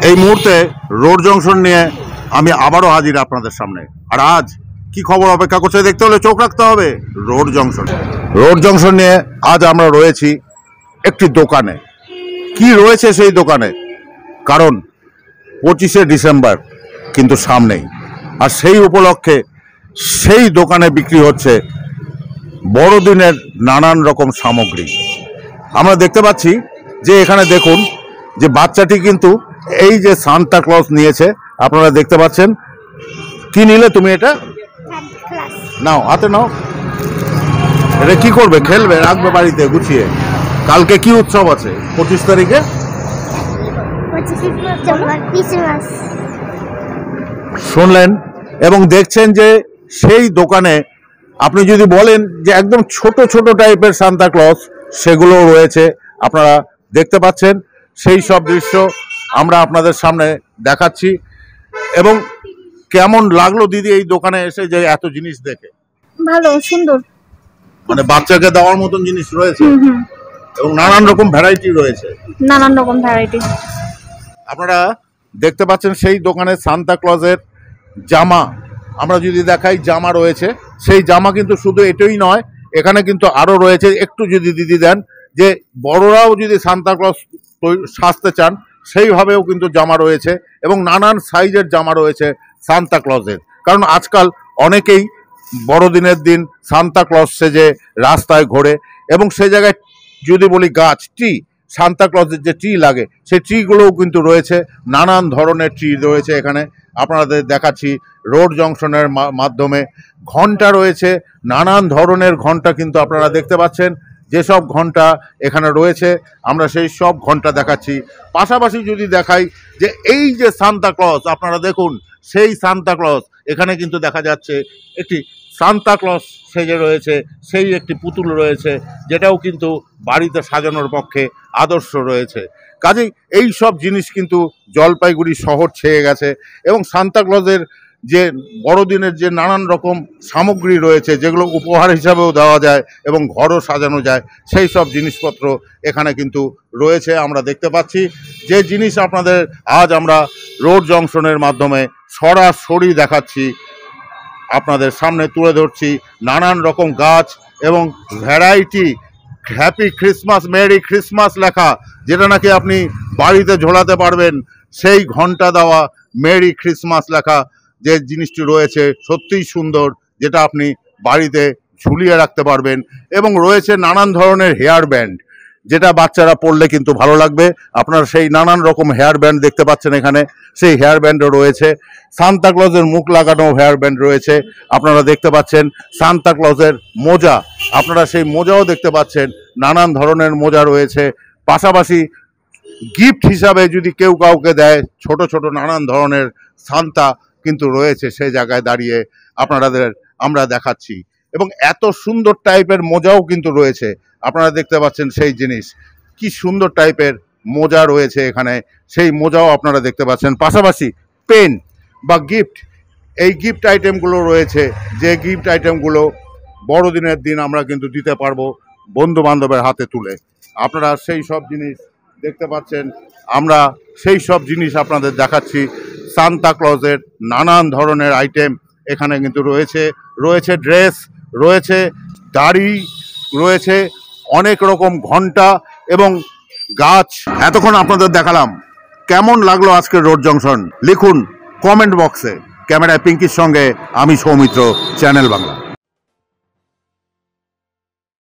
এই মুহূর্তে road junction নিয়ে আমি আবারও হাজির আপনাদের সামনে। আর আজ কি খবর অপেক্ষা করছে দেখতে হলে চোখ রাখতে হবে রোড জংশন। রোড জংশন নিয়ে আজ আমরা রয়েছি একটি দোকানে। কি রয়েছে সেই দোকানে? কারণ 25শে ডিসেম্বর কিন্তু সামনেই, আর সেই উপলক্ষে সেই দোকানে বিক্রি হচ্ছে বড়দিনের নানান রকম সামগ্রী। আমরা দেখতে পাচ্ছি যে এখানে দেখুন যে বাচ্চাটি কিন্তু এই যে সান্তা ক্লজ নিয়েছে, আপনারা দেখতে পাচ্ছেন। কি নিলে তুমি? এটা নাও, হাতে নাও। এটা কি করবে? খেলবে, রাখবে বাড়িতে গুছিয়ে। কালকে কি উৎসব আছে? 25 তারিখে শুনলেন এবং দেখছেন যে সেই দোকানে আপনি যদি বলেন যে একদম ছোট ছোট টাইপের সান্তা ক্লজ, সেগুলো রয়েছে। আপনারা দেখতে পাচ্ছেন সেই সব দৃশ্য আমরা আপনাদের সামনে দেখাচ্ছি। এবং কেমন লাগলো দিদি এই দোকানে এসে যে এত জিনিস দেখে? ভালো, সুন্দর, মানে বাচ্চাকে দেওয়ার মতন জিনিস রয়েছে এবং নানান রকম ভ্যারাইটি রয়েছে। নানান রকম ভ্যারাইটি আপনারা দেখতে পাচ্ছেন সেই দোকানে সান্তা ক্লজের জামা। আমরা যদি দেখাই, জামা রয়েছে। সেই জামা কিন্তু শুধু এটাই নয়, এখানে কিন্তু আরো রয়েছে। একটু যদি দিদি দেন, যে বড়রাও যদি সান্তা ক্লজ সাজতে চান সেইভাবেও কিন্তু জামা রয়েছে এবং নানান সাইজের জামা রয়েছে সান্তা ক্লজের। কারণ আজকাল অনেকেই বড়দিনের দিন সান্তা ক্লজ সেজে রাস্তায় ঘোরে এবং সে জায়গায় যদি বলি গাছ, ট্রি, সান্তা ক্লজের যে ট্রি লাগে সেই ট্রিগুলোও কিন্তু রয়েছে। নানান ধরনের ট্রি রয়েছে এখানে। আপনাদের দেখাচ্ছি রোড জংশনের মাধ্যমে। ঘন্টা রয়েছে, নানান ধরনের ঘন্টা কিন্তু আপনারা দেখতে পাচ্ছেন। যেসব ঘন্টা এখানে রয়েছে আমরা সেই সব ঘন্টা দেখাচ্ছি। পাশাপাশি যদি দেখাই যে এই যে সান্তা ক্লজ, আপনারা দেখুন সেই সান্তা ক্লজ এখানে কিন্তু দেখা যাচ্ছে একটি সান্তা ক্লজ সেজে রয়েছে, সেই একটি পুতুল রয়েছে, যেটাও কিন্তু বাড়িতে সাজানোর পক্ষে আদর্শ রয়েছে। কাজেই এই সব জিনিস কিন্তু জলপাইগুড়ি শহর ছেয়ে গেছে এবং সান্তা ক্লজের যে বড়দিনের যে নানান রকম সামগ্রী রয়েছে, যেগুলো উপহার হিসাবেও দেওয়া যায় এবং ঘরও সাজানো যায়, সেই সব জিনিসপত্র এখানে কিন্তু রয়েছে। আমরা দেখতে পাচ্ছি যে জিনিস আপনাদের আজ আমরা রোড জংশনের মাধ্যমে সরাসরি দেখাচ্ছি, আপনাদের সামনে তুলে ধরছি। নানান রকম গাছ এবং variety happy Christmas, merry Christmas লেখা, যেটা নাকি আপনি বাড়িতে ঝোলাতে পারবেন। সেই ঘন্টা দেওয়া মেরি ক্রিসমাস লেখা যে জিনিসটি রয়েছে সত্যিই সুন্দর, যেটা আপনি বাড়িতে ঝুলিয়ে রাখতে পারবেন। এবং রয়েছে নানান ধরনের হেয়ার ব্যান্ড, যেটা বাচ্চারা পরলে কিন্তু ভালো লাগবে। আপনারা সেই নানান রকম হেয়ার ব্যান্ড দেখতে পাচ্ছেন এখানে। সেই হেয়ার ব্যান্ডও রয়েছে। সান্তা ক্লজের মুখ লাগানো হেয়ার ব্যান্ড রয়েছে, আপনারা দেখতে পাচ্ছেন। সান্তা ক্লজের মোজা, আপনারা সেই মোজাও দেখতে পাচ্ছেন। নানান ধরনের মোজা রয়েছে। পাশাপাশি গিফট হিসাবে যদি কেউ কাউকে দেয়, ছোট ছোট নানান ধরনের সান্তা কিন্তু রয়েছে সেই জায়গায় দাঁড়িয়ে আপনাদের আমরা দেখাচ্ছি। এবং এত সুন্দর টাইপের মোজাও কিন্তু রয়েছে, আপনারা দেখতে পাচ্ছেন সেই জিনিস। কি সুন্দর টাইপের মোজা রয়েছে এখানে, সেই মোজাও আপনারা দেখতে পাচ্ছেন। পাশাপাশি পেন বা গিফট, এই গিফট আইটেমগুলো রয়েছে, যে গিফট আইটেমগুলো বড়দিনের দিন আমরা কিন্তু দিতে পারবো বন্ধু বান্ধবের হাতে তুলে। আপনারা সেই সব জিনিস দেখতে পাচ্ছেন। আমরা সেই সব জিনিস আপনাদের দেখাচ্ছি। সান্তা ক্লজের নানান ধরনের আইটেম এখানে কিন্তু রয়েছে। রয়েছে ড্রেস, রয়েছে দাড়ি, রয়েছে অনেক রকম ঘন্টা এবং গাছ। এতক্ষণ আপনাদের দেখালাম। কেমন লাগলো আজকের রোড জংশন? লিখুন কমেন্ট বক্সে। ক্যামেরায় পিঙ্কির সঙ্গে আমি সৌমিত্র, চ্যানেল বাংলা।